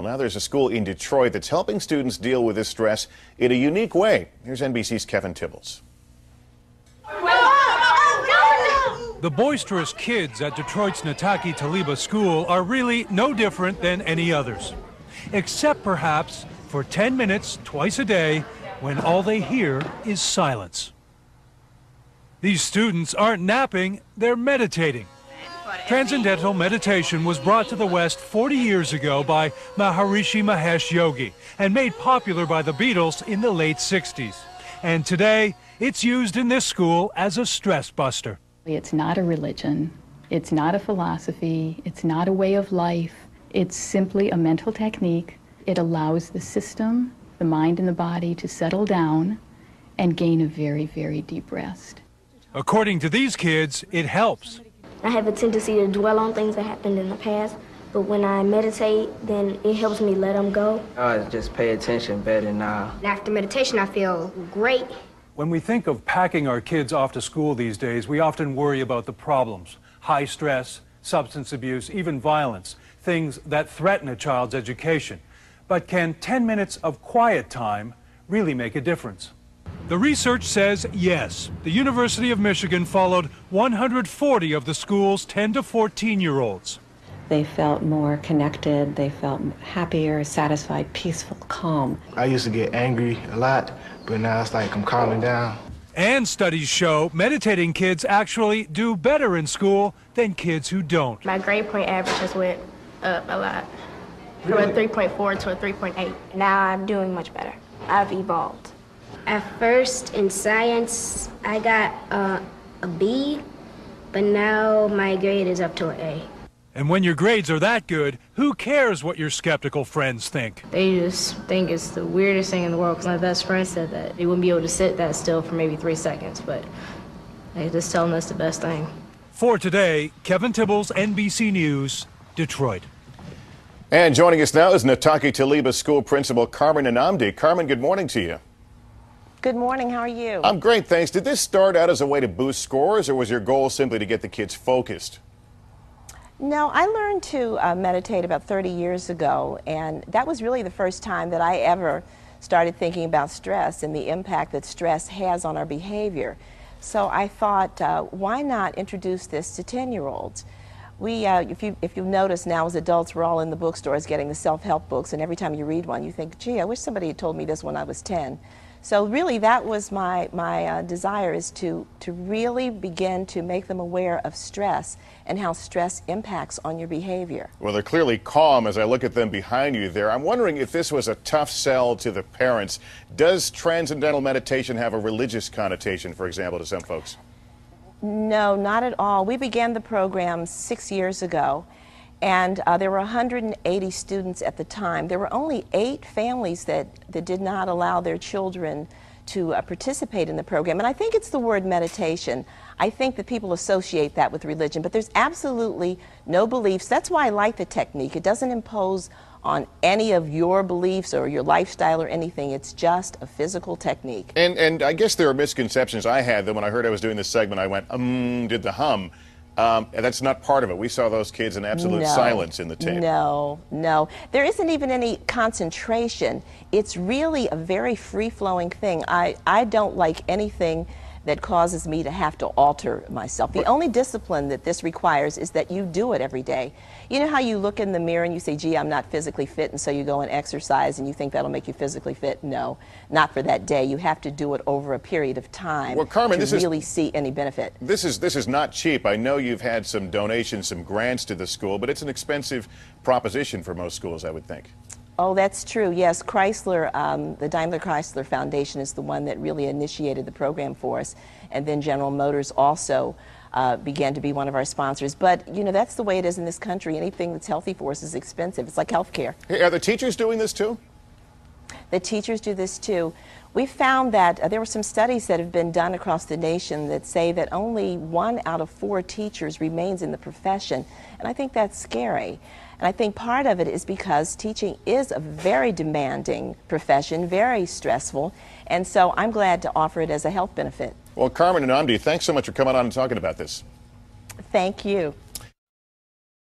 Now there's a school in Detroit that's helping students deal with this stress in a unique way. Here's NBC's Kevin Tibbles. The boisterous kids at Detroit's Nataki Taliba School are really no different than any others, except perhaps for 10 minutes twice a day when all they hear is silence. These students aren't napping, they're meditating. Transcendental meditation was brought to the West 40 years ago by Maharishi Mahesh Yogi and made popular by the Beatles in the late 60s. And today, it's used in this school as a stress buster. It's not a religion, it's not a philosophy, it's not a way of life. It's simply a mental technique. It allows the system, the mind and the body to settle down and gain a very, very deep rest. According to these kids, it helps. I have a tendency to dwell on things that happened in the past, but when I meditate, then it helps me let them go. I just pay attention better now. After meditation, I feel great. When we think of packing our kids off to school these days, we often worry about the problems: high stress, substance abuse, even violence, things that threaten a child's education. But can 10 minutes of quiet time really make a difference? The research says yes. The University of Michigan followed 140 of the school's 10 to 14-year-olds. They felt more connected, they felt happier, satisfied, peaceful, calm. I used to get angry a lot, but now it's like I'm calming down. And studies show meditating kids actually do better in school than kids who don't. My grade point average has went up a lot, from a 3.4 to a 3.8. Now I'm doing much better. I've evolved. At first in science, I got a B, but now my grade is up to an A. And when your grades are that good, who cares what your skeptical friends think? They just think it's the weirdest thing in the world, because my best friend said that he wouldn't be able to sit that still for maybe 3 seconds, but they're just telling us the best thing. For today, Kevin Tibbles, NBC News, Detroit. And joining us now is Nataki Taliba School Principal Carmen Anamdi. Carmen, good morning to you. Good morning, how are you? I'm great, thanks. Did this start out as a way to boost scores, or was your goal simply to get the kids focused? No, I learned to meditate about 30 years ago, and that was really the first time that I ever started thinking about stress and the impact that stress has on our behavior. So I thought, why not introduce this to 10-year-olds? If you notice now as adults, we're all in the bookstores getting the self-help books, and every time you read one, you think, gee, I wish somebody had told me this when I was 10. So really that was my desire, is to really begin to make them aware of stress and how stress impacts on your behavior. Well, they're clearly calm as I look at them behind you there. I'm wondering if this was a tough sell to the parents. Does transcendental meditation have a religious connotation, for example, to some folks? No, not at all. We began the program 6 years ago, and there were 180 students at the time. There were only 8 families that did not allow their children to participate in the program. And I think it's the word meditation. I think that people associate that with religion, but there's absolutely no beliefs. That's why I like the technique. It doesn't impose on any of your beliefs or your lifestyle or anything. It's just a physical technique. And I guess there are misconceptions I had that when I heard I was doing this segment, I went, did the hum. And that's not part of it. We saw those kids in absolute silence in the tape. No. There isn't even any concentration. It's really a very free-flowing thing. I don't like anything that causes me to have to alter myself. The only discipline that this requires is that you do it every day. You know how you look in the mirror and you say, gee, I'm not physically fit, and so you go and exercise and you think that'll make you physically fit? No, not for that day. You have to do it over a period of time, well, Carmen, to really see any benefit. This is not cheap. I know you've had some donations, some grants to the school, but it's an expensive proposition for most schools, I would think. Oh, that's true. Yes, Chrysler, the Daimler Chrysler Foundation is the one that really initiated the program for us, and then General Motors also began to be one of our sponsors. But, you know, that's the way it is in this country. Anything that's healthy for us is expensive. It's like health care. Hey, are the teachers doing this too? The teachers do this too. We found that there were some studies that have been done across the nation that say that only 1 out of 4 teachers remains in the profession, and I think that's scary. And I think part of it is because teaching is a very demanding profession, very stressful, and so I'm glad to offer it as a health benefit. Well, Carmen Anamdi, thanks so much for coming on and talking about this. Thank you.